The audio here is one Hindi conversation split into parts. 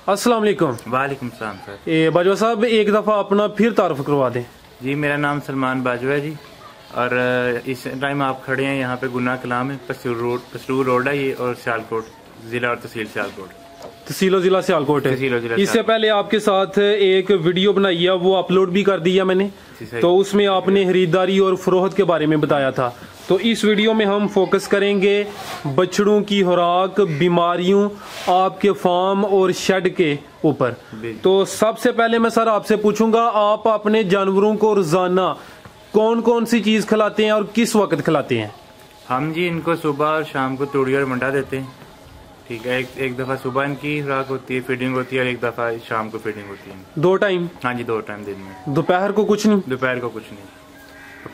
अस्सलाम वालेकुम। वालेकुम सलाम सर। बाजवा साहब एक दफ़ा अपना फिर तारुफ करवा दें। जी मेरा नाम सलमान बाजवा है जी, और इस टाइम आप खड़े हैं यहाँ पे गुना कलाम है, पसरूर रोड है ये, और सियालकोट ज़िला और तहसील सियालकोट, तहसील ज़िला सियालकोट है। इससे पहले आपके साथ एक वीडियो बनाई है, वो अपलोड भी कर दिया मैंने, तो उसमें आपने खरीदारी और फरोख्त के बारे में बताया था। तो इस वीडियो में हम फोकस करेंगे बछड़ों की खुराक, बीमारियों, आपके फार्म और शेड के ऊपर। तो सबसे पहले मैं सर आपसे पूछूंगा, आप अपने जानवरों को रोजाना कौन कौन सी चीज़ खिलाते हैं और किस वक्त खिलाते हैं? हम जी इनको सुबह और शाम को तूड़ी और मंडा देते हैं। ठीक है, एक दफ़ा सुबह इनकी खुराक होती है, फीडिंग होती है, और एक दफ़ा शाम को फीडिंग होती है। 2 टाइम? हाँ जी, 2 टाइम दिन में। दोपहर को कुछ नहीं? दोपहर को कुछ नहीं।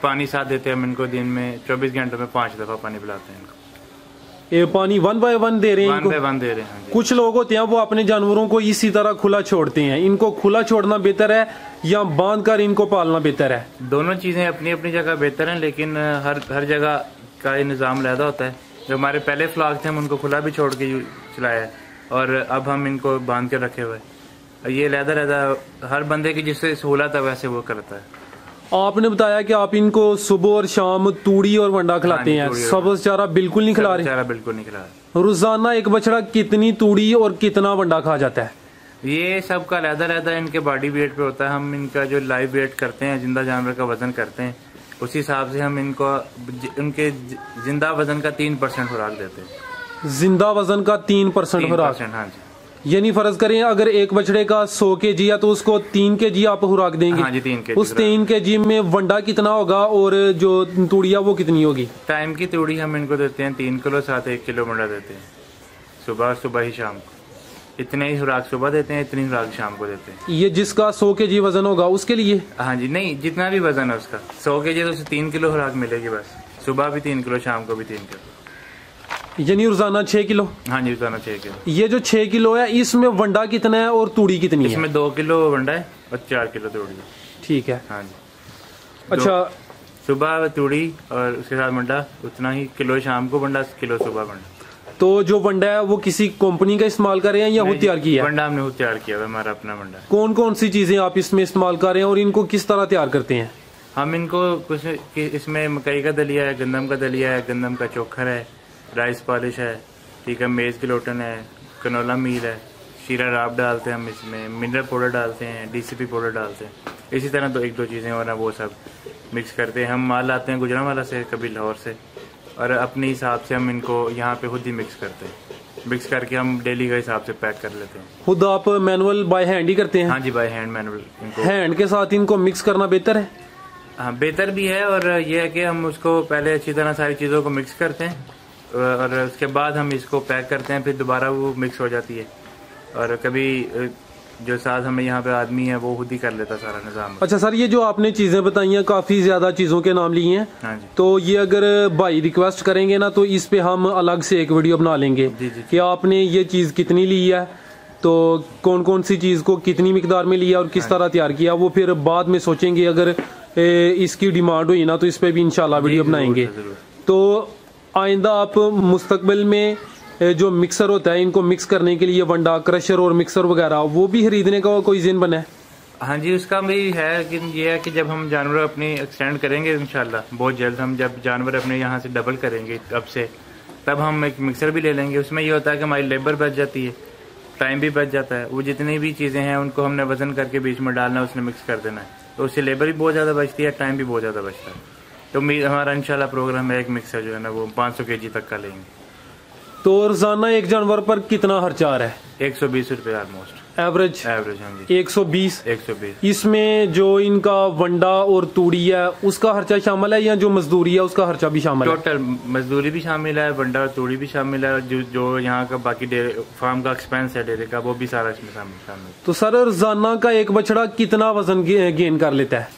पानी साथ देते हैं हम इनको, दिन में 24 घंटों में 5 दफ़ा पानी पिलाते हैं इनको। ये पानी 1 बाय 1 दे रहे हैं? 1 बाय 1 दे रहे हैं। कुछ लोग होते हैं वो अपने जानवरों को इसी तरह खुला छोड़ते हैं, इनको खुला छोड़ना बेहतर है या बांध कर इनको पालना बेहतर है? दोनों चीज़ें अपनी अपनी जगह बेहतर हैं, लेकिन हर जगह का ये निज़ाम अलग होता है। जो हमारे पहले फ्लॉक थे हम उनको खुला भी छोड़ के चलाया है, और अब हम इनको बांध के रखे हुए। ये लहदा हर बंदे की जिससे सहूलत है वैसे वो करता है। आपने बताया कि आप इनको सुबह और शाम तूड़ी और वंडा खिलाते हैं, सब्ज चारा बिल्कुल नहीं खिला रहे? चारा बिल्कुल नहीं खिला रहे। रोजाना एक बछड़ा कितनी तूड़ी और कितना वंडा खा जाता है? ये सबका अलग इनके बॉडी वेट पे होता है। हम इनका जो लाइव वेट करते हैं, जिंदा जानवर का वजन करते हैं, उस हिसाब से हम इनको उनके जिंदा वजन का 3% खुराक देते हैं। जिंदा वजन का 3% खुराक? हाँ जी। यानी फर्ज करें अगर एक बछड़े का 100 kg है तो उसको 3 kg आप खुराक देंगे? हाँ जी, 3 kg। उस 3 kg में वंडा कितना होगा और जो तूड़िया वो कितनी होगी? टाइम की तूड़ी हम इनको देते हैं 3 किलो, साथ 1 किलो वंडा देते हैं सुबह ही शाम को। इतने ही खुराक सुबह देते हैं, इतनी खुराक शाम को देते हैं। ये जिसका 100 kg वजन होगा उसके लिए? हाँ जी, नहीं जितना भी वजन है उसका 100 kg तो उसे 3 किलो खुराक मिलेगी बस। सुबह भी 3 किलो, शाम को भी 3 किलो, यानी रोजाना 6 किलो? हाँ जी, रोजाना 6 किलो। ये जो 6 किलो है इसमें वंडा कितना है और तूड़ी कितनी है? इसमें 2 किलो वंडा है और 4 किलो तूड़ी है। ठीक है। हाँ जी। अच्छा, सुबह तूड़ी और उसके साथ वंडा उतना ही, किलो शाम को वंडा, किलो सुबह वंडा। तो जो वंडा है वो किसी कंपनी का इस्तेमाल कर रहे हैं या खुद तैयार किया है? वंडा हमने खुद तैयार किया है, हमारा अपना वंडा है। कौन कौन सी चीजें आप इसमें इस्तेमाल कर रहे हैं और इनको किस तरह तैयार करते हैं? हम इनको कुछ इसमें मकई का दलिया है, गंदम का दलिया है, गंदम का चोखर है, राइस पॉलिश है, ठीक है, मेज की लोटन है, कनोला मील है, शीरा राब डालते हैं हम इसमें, मिनरल पाउडर डालते हैं, डीसीपी पाउडर डालते हैं। इसी तरह तो 1-2 चीज़ें और ना वो सब मिक्स करते हैं। हम माल लाते हैं गुजरांवाला से, कभी लाहौर से, और अपने हिसाब से हम इनको यहाँ पे खुद ही मिक्स करते हैं। मिक्स करके हम डेली के हिसाब से पैक कर लेते हैं। खुद आप मैनुअल बाय हैंड ही करते हैं? हाँ जी, बाय हैंड मैनुअल। इनको हैंड के साथ इनको मिक्स करना बेहतर है? हाँ, बेहतर भी है, और ये है कि हम उसको पहले अच्छी तरह सारी चीज़ों को मिक्स करते हैं और उसके बाद हम इसको पैक करते हैं, फिर दोबारा वो मिक्स हो जाती है। और कभी जो साथ हमें यहाँ पे आदमी है वो खुद ही कर लेता सारा निज़ाम। अच्छा सर, ये जो आपने चीज़ें बताई हैं, काफ़ी ज़्यादा चीज़ों के नाम लिए हैं। हाँ जी। तो ये अगर भाई रिक्वेस्ट करेंगे ना तो इस पे हम अलग से एक वीडियो बना लेंगे। जी जी। कि आपने ये चीज़ कितनी ली है, तो कौन कौन सी चीज़ को कितनी मिकदार में लिया और किस तरह तैयार किया, वो फिर बाद में सोचेंगे। अगर इसकी डिमांड हुई ना तो इस पर भी इंशाल्लाह वीडियो बनाएंगे। तो आइंदा आप मुस्तकबिल में जो मिक्सर होता है, इनको मिक्स करने के लिए वंडा, क्रशर और मिक्सर वगैरह, वो भी खरीदने का कोई जिन बना है? हाँ जी, उसका भी है कि ये है कि जब हम जानवर अपनी एक्सटेंड करेंगे इंशाल्लाह बहुत जल्द, हम जब जानवर अपने यहाँ से डबल करेंगे अब से, तब हम एक मिक्सर भी ले लेंगे। उसमें ये होता है कि हमारी लेबर बच जाती है, टाइम भी बच जाता है। वो जितनी भी चीज़ें हैं उनको हमने वजन करके बीच में डालना है, उसने मिक्स कर देना है, तो उससे लेबर भी बहुत ज़्यादा बचती है, टाइम भी बहुत ज़्यादा बचता है। तो हमारा इंशाल्लाह प्रोग्राम है एक मिक्सर जो है ना वो 500 kg तक का लेंगे। तो रोजाना एक जानवर पर कितना खर्चा आ रहा है? 120 रुपये ऑलमोस्ट एवरेज? हाँ जी। 120? 120। इसमें जो इनका वंडा और तूड़ी है उसका खर्चा शामिल है या जो मजदूरी है उसका खर्चा भी शामिल है? टोटल मजदूरी भी शामिल है, वंडा और तूड़ी भी शामिल है, जो यहाँ का बाकी फार्म का एक्सपेंस है डेरे का, वो भी सारा इसमें शामिल। तो सर रोजाना का एक बछड़ा कितना वजन गेन कर लेता है?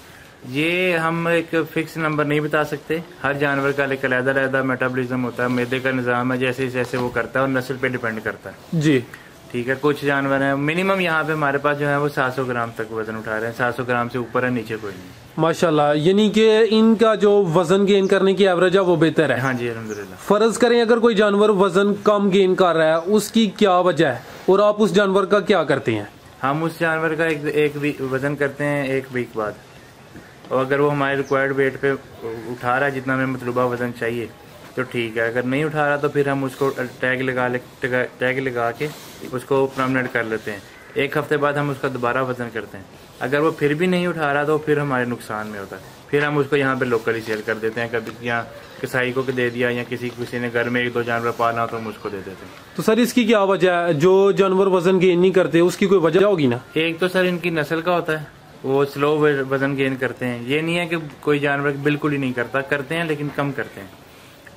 ये हम एक फिक्स नंबर नहीं बता सकते, हर जानवर का एक अलग मेटाबॉलिज्म होता है, मैदे का निज़ाम है, जैसे जैसे वो करता है और नस्ल पे डिपेंड करता है। जी ठीक है। कुछ जानवर हैं मिनिमम यहाँ पे हमारे पास जो है वो 700 ग्राम तक वजन उठा रहे हैं, 700 ग्राम से ऊपर है, नीचे कोई नहीं। माशाल्लाह, यानी कि इनका जो वजन गेन करने की एवरेज है वो बेहतर है। हाँ जी अल्हम्दुलिल्लाह। फर्ज करें अगर कोई जानवर वजन कम गेन कर रहा है, उसकी क्या वजह है और आप उस जानवर का क्या करते हैं? हम उस जानवर का एक वजन करते हैं 1 वीक बाद, और अगर वो हमारे रिक्वायर्ड वेट पे उठा रहा है जितना हमें मतलूबा वजन चाहिए तो ठीक है, अगर नहीं उठा रहा तो फिर हम उसको टैग लगा के उसको परमानेंट कर लेते हैं। 1 हफ्ते बाद हम उसका दोबारा वजन करते हैं। अगर वो फिर भी नहीं उठा रहा तो फिर हमारे नुकसान में होता है, फिर हम उसको यहाँ पे लोकली सेल कर देते हैं। कभी यहाँ कसाई को दे दिया या किसी ने घर में 1-2 जानवर पालना हो तो हम उसको दे देते हैं। तो सर इसकी क्या वजह है? जो जानवर वजन गेन नहीं करते उसकी कोई वजह होगी ना? एक तो सर इनकी नस्ल का होता है, वो स्लो वजन गेन करते हैं। ये नहीं है कि कोई जानवर बिल्कुल ही नहीं करता, करते हैं लेकिन कम करते हैं।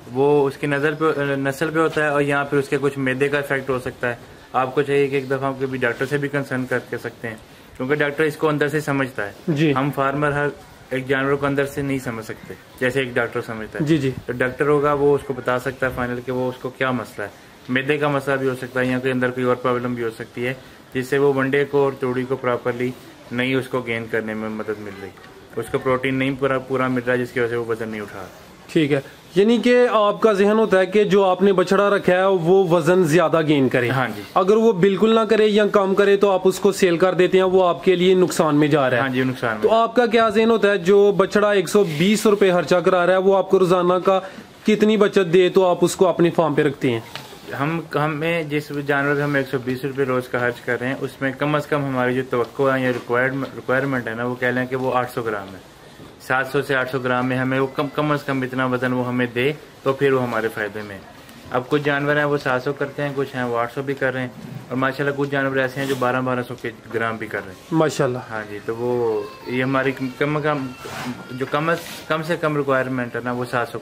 वो उसकी नस्ल पे होता है, और यहाँ पे उसके कुछ मैदे का इफेक्ट हो सकता है। आपको चाहिए कि एक दफा आप कभी डॉक्टर से भी कंसर्न कर सकते हैं, क्योंकि डॉक्टर इसको अंदर से समझता है जी। हम फार्मर हर एक जानवर को अंदर से नहीं समझ सकते जैसे एक डॉक्टर समझता है। जी जी। तो डॉक्टर होगा वो उसको बता सकता है फाइनल कि वो उसको क्या मसला है। मैदे का मसला भी हो सकता है, या कोई अंदर कोई और प्रॉब्लम भी हो सकती है जिससे वो वनडे को और तोड़ी को प्रॉपरली नहीं उसको गेन करने में मदद मिल रही, उसको प्रोटीन नहीं पूरा मिल रहा, जिसकी वजह से वो वजन नहीं उठा। ठीक है, यानी कि आपका जहन होता है कि जो आपने बछड़ा रखा है वो वजन ज्यादा गेन करे। हाँ जी। अगर वो बिल्कुल ना करे या कम करे तो आप उसको सेल कर देते हैं, वो आपके लिए नुकसान में जा रहा है। हाँ जी, नुकसान। तो आपका क्या जहन होता है, जो बछड़ा 120 रुपए खर्चा करा रहा है वो आपको रोजाना का कितनी बचत दे तो आप उसको अपने फार्म पे रखते हैं? हमें जिस जानवर का हम 120 रुपए रोज का खर्च कर रहे हैं उसमें कम से कम हमारी जो तवक्को है या रिक्वायरमेंट है ना, वो कह लें कि वो 800 ग्राम है। 700 से 800 ग्राम में हमें वो कम से कम इतना वजन वो हमें दे तो फिर वो हमारे फायदे में। अब कुछ जानवर हैं वो 700 करते हैं, कुछ हैं वो 800 भी कर रहे हैं, और माशाल्लाह कुछ जानवर ऐसे हैं जो 1200 के ग्राम भी कर रहे हैं माशाल्लाह। हाँ जी। तो वो ये हमारी कम से कम रिक्वायरमेंट है ना, वो 700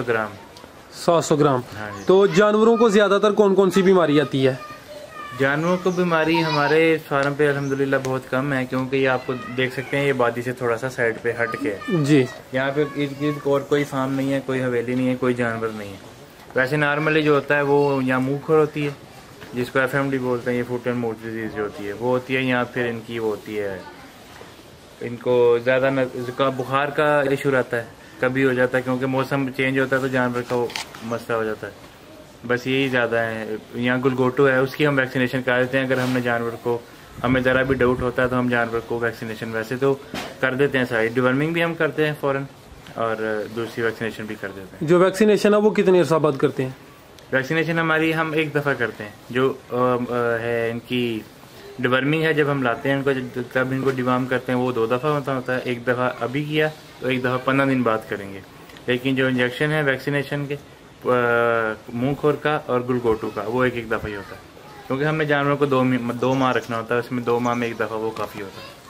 ग्राम। 700 ग्राम। हाँ जी। तो जानवरों को ज्यादातर कौन कौन सी बीमारी आती है? जानवरों को बीमारी हमारे फार्म पे अल्हम्दुलिल्लाह बहुत कम है, क्योंकि ये आपको देख सकते हैं ये वादी से थोड़ा सा साइड पे हट के है जी। यहाँ पे इर्द गिर्द और कोई फार्म नहीं है, कोई हवेली नहीं है, कोई जानवर नहीं है। वैसे नॉर्मली जो होता है वो यहाँ मुँहखोर होती है, जिसको FMD बोलते हैं, ये फुट एंड माउथ डिजीज जो होती है वो होती है। यहाँ फिर इनकी वो होती है, इनको ज़्यादा बुखार का इशू रहता है, कभी हो जाता है क्योंकि मौसम चेंज होता है तो जानवर का मसला हो जाता है। बस यही ज़्यादा है। यहाँ गुलगोटू है, उसकी हम वैक्सीनेशन करा देते हैं। अगर हमने जानवर को हमें ज़रा भी डाउट होता है तो हम जानवर को वैक्सीनेशन वैसे तो कर देते हैं सारी। डिवर्मिंग भी हम करते हैं फ़ौरन, और दूसरी वैक्सीनेशन भी कर देते हैं। जो वैक्सीनेशन है वो कितने अर्सा बाद करते हैं? वैक्सीनेशन हमारी हम 1 दफ़ा करते हैं। जो है इनकी डिवर्मिंग है, जब हम लाते हैं इनको तब इनको डिवार्म करते हैं, वो 2 दफ़ा होता है। 1 दफ़ा अभी किया तो 1 दफ़ा 15 दिन बाद करेंगे। लेकिन जो इंजेक्शन है वैक्सीनेशन के मुँहखोर का और गुलगोटू का, वो 1 दफ़ा ही होता है, क्योंकि हमने जानवरों को 2 माह रखना होता है, उसमें 2 माह में 1 दफ़ा वो काफ़ी होता है।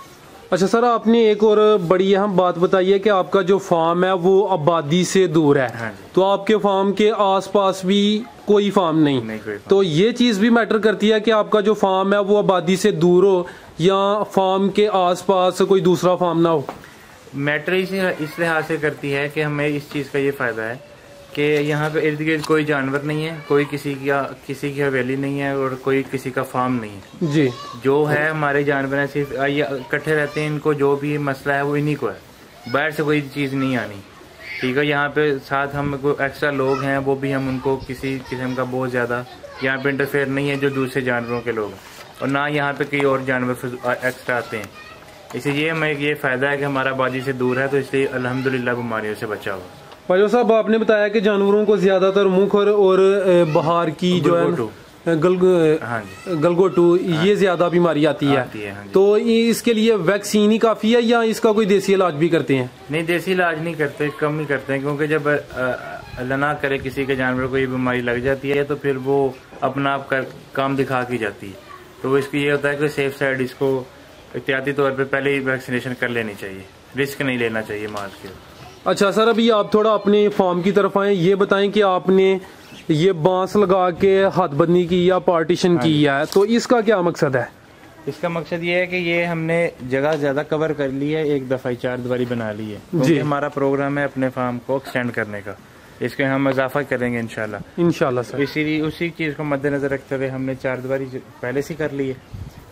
अच्छा सर, आपने एक और बड़ी अहम बात बताई है कि आपका जो फार्म है वो आबादी से दूर है। हाँ जी। तो आपके फार्म के आसपास भी कोई फार्म नहीं कोई फार्म। तो ये चीज़ भी मैटर करती है कि आपका जो फार्म है वो आबादी से दूर हो या फार्म के आसपास कोई दूसरा फार्म ना हो? मैटर इस लिहाज से करती है कि हमें इस चीज़ का ये फ़ायदा है कि यहाँ पे इर्द गिर्द कोई जानवर नहीं है, कोई किसी की हवेली नहीं है, और कोई किसी का फार्म नहीं है जी। जो है हमारे जानवर हैं सिर्फ इकट्ठे रहते हैं, इनको जो भी मसला है वो इन्हीं को है, बाहर से कोई चीज़ नहीं आनी। ठीक है, यहाँ पे साथ हम एक्स्ट्रा लोग हैं, वो भी हम उनको किसी किस्म का बहुत ज़्यादा यहाँ पे इंटरफेयर नहीं है जो दूसरे जानवरों के लोग हैं, और ना यहाँ पे कई और जानवर एक्स्ट्रा आते हैं। इसलिए हमें ये फ़ायदा है कि हमारा आबादी से दूर है, तो इसलिए अल्हम्दुलिल्लाह बीमारियों से बचा हुआ। भाई साहब, आपने बताया कि जानवरों को ज्यादातर मुँहखोर और बाहर की जो है गलगोटू ये ज्यादा बीमारी आती है। हाँ, तो इसके लिए वैक्सीन ही काफी है या इसका कोई देसी इलाज भी करते हैं? नहीं, देसी इलाज नहीं करते, कम ही करते हैं, क्योंकि जब अल्लाह ना करे किसी के जानवर को ये बीमारी लग जाती है तो फिर वो अपना आप काम दिखा के जाती है। तो इसको ये होता है कि सेफ साइड इसको एहतियाती तौर पे पहले ही वैक्सीनेशन कर लेनी चाहिए, रिस्क नहीं लेना चाहिए माल के। अच्छा सर, अभी आप थोड़ा अपने फार्म की तरफ आए, ये बताएं कि आपने ये बांस लगा के हदबंदी की या पार्टीशन की है, तो इसका क्या मकसद है? इसका मकसद ये है कि ये हमने जगह ज्यादा कवर कर ली है, 1 दफा 4 दीवारी बना ली है, क्योंकि हमारा प्रोग्राम है अपने फार्म को एक्सटेंड करने का। इसके हम इजाफा करेंगे इंशाल्लाह सर। उसी चीज़ को मद्देनजर रखते हुए हमने 4 दीवारी पहले से कर ली है।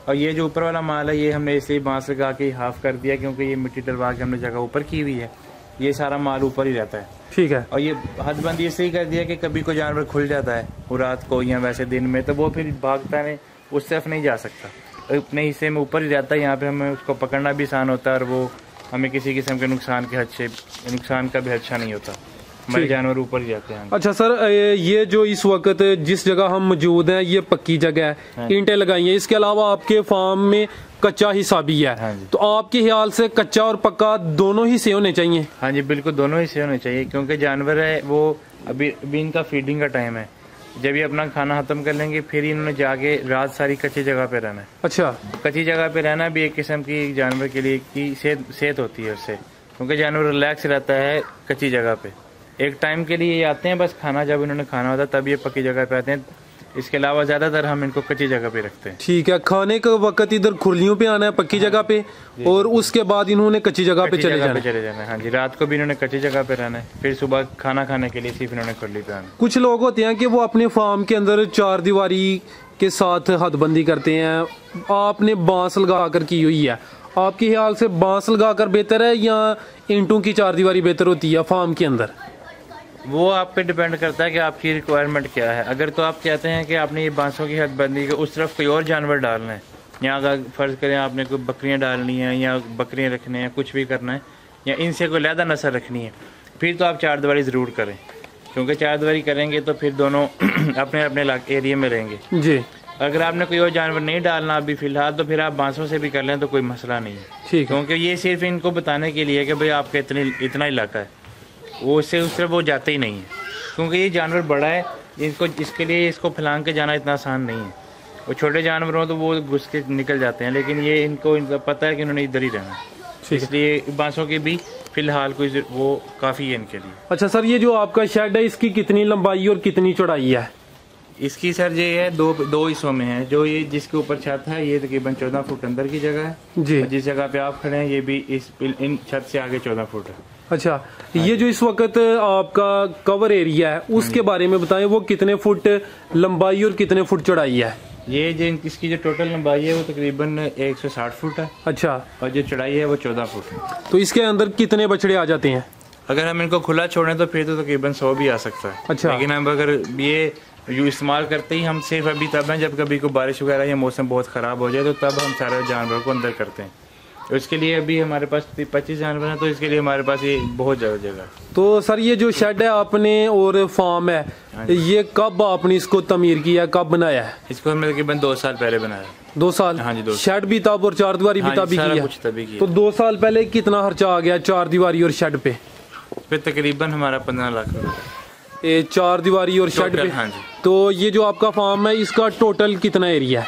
और ये जो ऊपर वाला माल है ये हमने इसलिए बांस लगा के हाफ कर दिया क्योंकि ये मिट्टी डलवा के हमने जगह ऊपर की हुई है, ये सारा माल ऊपर ही रहता है। ठीक है। और ये हदबंदी इसलिए कर दिया कि कभी कोई जानवर खुल जाता है वो रात को या वैसे दिन में, तो वो फिर भागता नहीं, उस तरफ नहीं जा सकता, अपने हिस्से में ऊपर ही रहता है। यहाँ पे हमें उसको पकड़ना भी आसान होता है और वो हमें किसी किस्म के नुकसान का भी अच्छा नहीं होता, हमारे जानवर ऊपर ही जाते हैं। अच्छा सर, ये जो इस वक्त जिस जगह हम मौजूद हैं ये पक्की जगह है, ईंटें लगाई हैं, इसके अलावा आपके फार्म में कच्चा हिस्सा भी है। हाँ, तो आपके ख्याल से कच्चा और पक्का दोनों हिस्से होने चाहिए? हाँ जी बिल्कुल, दोनों हिस्से होने चाहिए क्योंकि जानवर है वो अभी इनका फीडिंग का टाइम है, जब ये अपना खाना खत्म कर लेंगे फिर इन्होंने जाके रात सारी कच्ची जगह पे रहना है। अच्छा, कच्ची जगह पे रहना भी एक किस्म की जानवर के लिए की सेहत होती है उससे, क्योंकि जानवर रिलैक्स रहता है कच्ची जगह पे। एक टाइम के लिए ये आते हैं बस खाना जब इन्होंने खाना होता है तब ये पक्की जगह पे आते हैं, इसके अलावा ज्यादातर हम इनको कच्ची जगह पे रखते हैं। ठीक है, खाने का वक्त इधर खुरलियों पे आना है पक्की जगह पे और उसके बाद इन्होंने कच्ची जगह पे चले जाना है। हाँ जी, रात को भी इन्होंने कच्ची जगह पे रहना है, फिर सुबह खाना खाने के लिए सिर्फ इन्होंने खुरली पे आना। कुछ लोग होते हैं कि वो अपने फार्म के अंदर 4 दीवारी के साथ हदबंदी करते हैं, आपने बांस लगा कर की हुई है, आपके ख्याल से बांस लगा कर बेहतर है या ईंटों की 4 दीवारी बेहतर होती है फार्म के अंदर? वो आप पे डिपेंड करता है कि आपकी रिक्वायरमेंट क्या है। अगर तो आप कहते हैं कि आपने ये बांसों की हदबंदी के उस तरफ कोई और जानवर डालना है, या अगर फ़र्ज़ करें आपने कोई बकरियां डालनी है या बकरियां रखने हैं, कुछ भी करना है या इनसे कोई लहदा नस्ल रखनी है, फिर तो आप 4 दीवारी ज़रूर करें, क्योंकि 4 दीवारी करेंगे तो फिर दोनों अपने अपने एरिया में रहेंगे जी। अगर आपने कोई और जानवर नहीं डालना अभी फ़िलहाल तो फिर आप बांसों से भी कर लें तो कोई मसला नहीं है, क्योंकि ये सिर्फ इनको बताने के लिए कि भाई आपका इतना इलाका है, वो उससे उस तरफ वो जाते ही नहीं है, क्योंकि ये जानवर बड़ा है, इसके लिए इसको फैलांग के जाना इतना आसान नहीं है। वो छोटे जानवर हो तो वो घुस के निकल जाते हैं, लेकिन ये इनको पता है कि इन्होंने इधर ही रहना है, इसलिए बांसों के भी फिलहाल कोई वो काफ़ी है इनके लिए। अच्छा सर, ये जो आपका शेड है इसकी कितनी लंबाई और कितनी चौड़ाई है? इसकी सर ये है दो हिस्सों में है। जो ये जिसके ऊपर छत है ये तकरीबन 14 फुट अंदर की जगह है जी। जिस जगह पे आप खड़े हैं ये भी इन छत से आगे 14 फुट है। अच्छा, ये जो इस वक्त आपका कवर एरिया है उसके बारे में बताएं, वो कितने फुट लंबाई और कितने फुट चौड़ाई है? ये जो इसकी जो टोटल लंबाई है वो तकरीबन 160 फुट है। अच्छा, और जो चौड़ाई है वो 14 फुट है। तो इसके अंदर कितने बछड़े आ जाते हैं? अगर हम इनको खुला छोड़ें तो फिर तो तकरीबन 100 भी आ सकता है। अच्छा, लेकिन हम अगर ये इस्तेमाल करते ही हम सिर्फ अभी तब हैं जब कभी कोई बारिश वगैरह या मौसम बहुत ख़राब हो जाए तो तब हम सारे जानवरों को अंदर करते हैं। तो इसके लिए अभी हमारे पास 25 जानवर हैं, तो इसके लिए हमारे पास ये बहुत ज़्यादा जगह। तो सर ये जो शेड है आपने और फार्म है, ये कब आपने इसको तमीर किया, कब बनाया है? इसको हमने तकरीबन 2 साल पहले बनाया। 2 साल? हाँ जी, 2 शेड भी तब और 4 दीवारी भी तभी किया। तो 2 साल पहले कितना खर्चा आ गया 4 दीवारी और शेड पे? फिर तकरीबन हमारा 15 लाख ये 4 दीवारी और शेड पे। हाँ जी। तो ये जो आपका फार्म है इसका टोटल कितना एरिया है?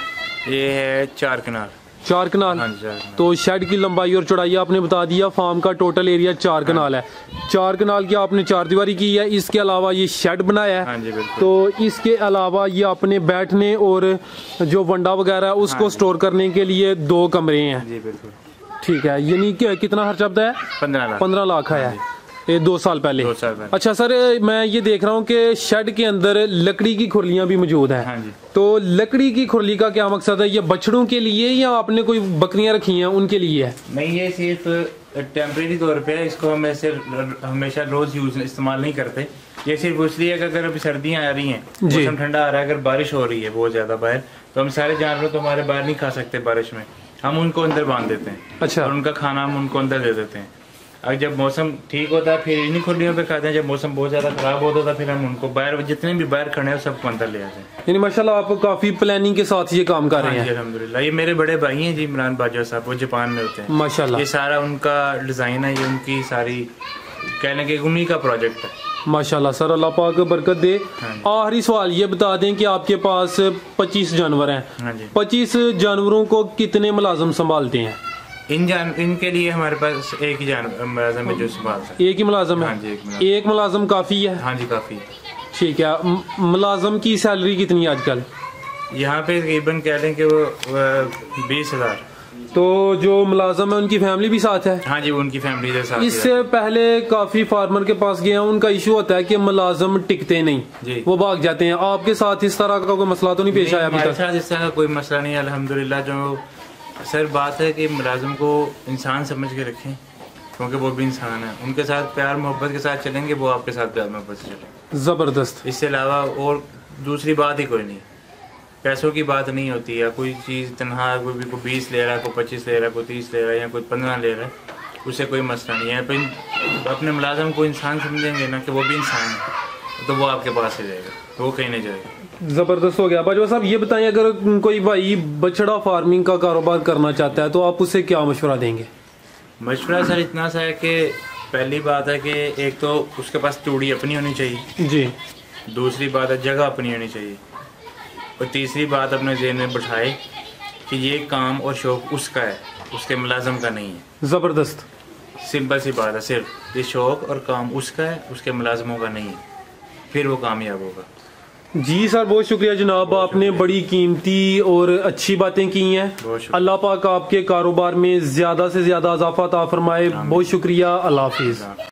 ये है 4 कनाल। 4 कनाल? हाँ जी, 4 कनाल। तो शेड की लंबाई और चौड़ाई आपने बता दिया, फार्म का टोटल एरिया 4 कनाल है। 4 कनाल की आपने 4 दीवारी की है, इसके अलावा ये शेड बनाया है। हाँ जी, तो इसके अलावा ये अपने बैठने और जो वंडा वगैरह है उसको स्टोर करने के लिए 2 कमरे हैं। जी बिल्कुल। ठीक है, यानी कितना खर्चा बताया? 15 लाख है ये 2 साल पहले। 2 साल पहले। अच्छा सर, मैं ये देख रहा हूँ कि शेड के अंदर लकड़ी की खुरलियाँ भी मौजूद हैं। हाँ जी। तो लकड़ी की खुरली का क्या मकसद है? ये बछड़ों के लिए या आपने कोई बकरियां रखी हैं उनके लिए है? नहीं, ये सिर्फ टेम्परेरी तौर पे है, इसको हम ऐसे हमेशा रोज इस्तेमाल नहीं करते। ये सिर्फ इसलिए अगर अभी सर्दियाँ आ रही हैं, मौसम ठंडा आ रहा है, अगर बारिश हो रही है बहुत ज्यादा बाहर, तो हम सारे जानवर तो हमारे बाहर नहीं खा सकते बारिश में, हम उनको अंदर बांध देते हैं। अच्छा। और उनका खाना हम उनको अंदर दे देते हैं। अब जब मौसम ठीक होता है फिर इन्हीं खुरलियों पे खाते हैं, जब मौसम बहुत ज्यादा खराब होता है फिर हम उनको बाहर जितने भी बाहर खड़े हैं सबको अंदर ले आते हैं। यानी माशाल्लाह आप काफी प्लानिंग के साथ ये काम कर रहे हैं। अल्हम्दुलिल्लाह। ये मेरे बड़े भाई हैं जी, इमरान बाजवा साहब, वो जापान में होते हैं। माशाल्लाह। ये सारा उनका डिजाइन है, ये उनकी सारी कहने के उन्हीं का प्रोजेक्ट है। माशाल्लाह सर, अल्लाह पाक बरकत दे। आखिरी सवाल ये बता दें कि आपके पास 25 जानवर हैं, 25 जानवरों को कितने मुलाजिम संभालते हैं? इनके लिए हमारे पास एक ही मुलाजिम है जो संभालता है। एक ही मुलाजिम है? हाँ जी, एक मुलाजिम काफ़ी है? हाँ जी, काफ़ी। ठीक है, मुलाजिम की सैलरी कितनी है आजकल? यहाँ पे तकरीबन कह लें कि वो 20,000। तो जो मुलाजम है उनकी फैमिली भी साथ है? हाँ जी, उनकी फैमिली के साथ। इससे पहले काफी फार्मर के पास गया, उनका इशू होता है कि मुलाजम टिकते नहीं, वो भाग जाते हैं। आपके साथ इस तरह का कोई मसला तो नहीं पेश आया? मेरे साथ इस तरह का कोई मसला नहीं है अल्हम्दुलिल्लाह। जो सर बात है कि मुलाजम को इंसान समझ के रखें, क्योंकि वो भी इंसान है। उनके साथ प्यार मोहब्बत के साथ चलेंगे, वो आपके साथ प्यार मोहब्बत से चलेंगे। जबरदस्त। इससे अलावा और दूसरी बात ही कोई नहीं। पैसों की बात नहीं होती, या कोई चीज़ तनहा कोई 20 ले रहा है, कोई 25 ले रहा है, कोई 30 ले रहा है, या कोई 15 ले रहा है, उससे कोई मसला नहीं है। पर अपने मुलाजम को इंसान समझेंगे ना कि वो भी इंसान है, तो वो आपके पास ही रहेगा, तो वो कहीं नहीं जाएगा। जबरदस्त हो गया। बाजवा साहब ये बताएं, अगर कोई भाई बछड़ा फार्मिंग का कारोबार करना चाहता है तो आप उसे क्या मशवरा देंगे? मशवरा सर इतना सा है कि पहली बात है कि एक तो उसके पास तूड़ी अपनी होनी चाहिए जी, दूसरी बात है जगह अपनी होनी चाहिए, और तीसरी बात अपने ज़हन में बैठाए कि ये काम और शौक उसका है, उसके मुलाजम का नहीं है। ज़बरदस्त, सिंपल सी बात है। सिर्फ ये शौक और काम उसका है, उसके मुलाजमों का नहीं है, फिर वो कामयाब होगा। जी सर, बहुत शुक्रिया जनाब, आपने बड़ी कीमती और अच्छी बातें की हैं। अल्लाह पाक आपके कारोबार में ज़्यादा से ज़्यादा इजाफा अता फरमाए। बहुत शुक्रिया, अल्लाह हाफिज़।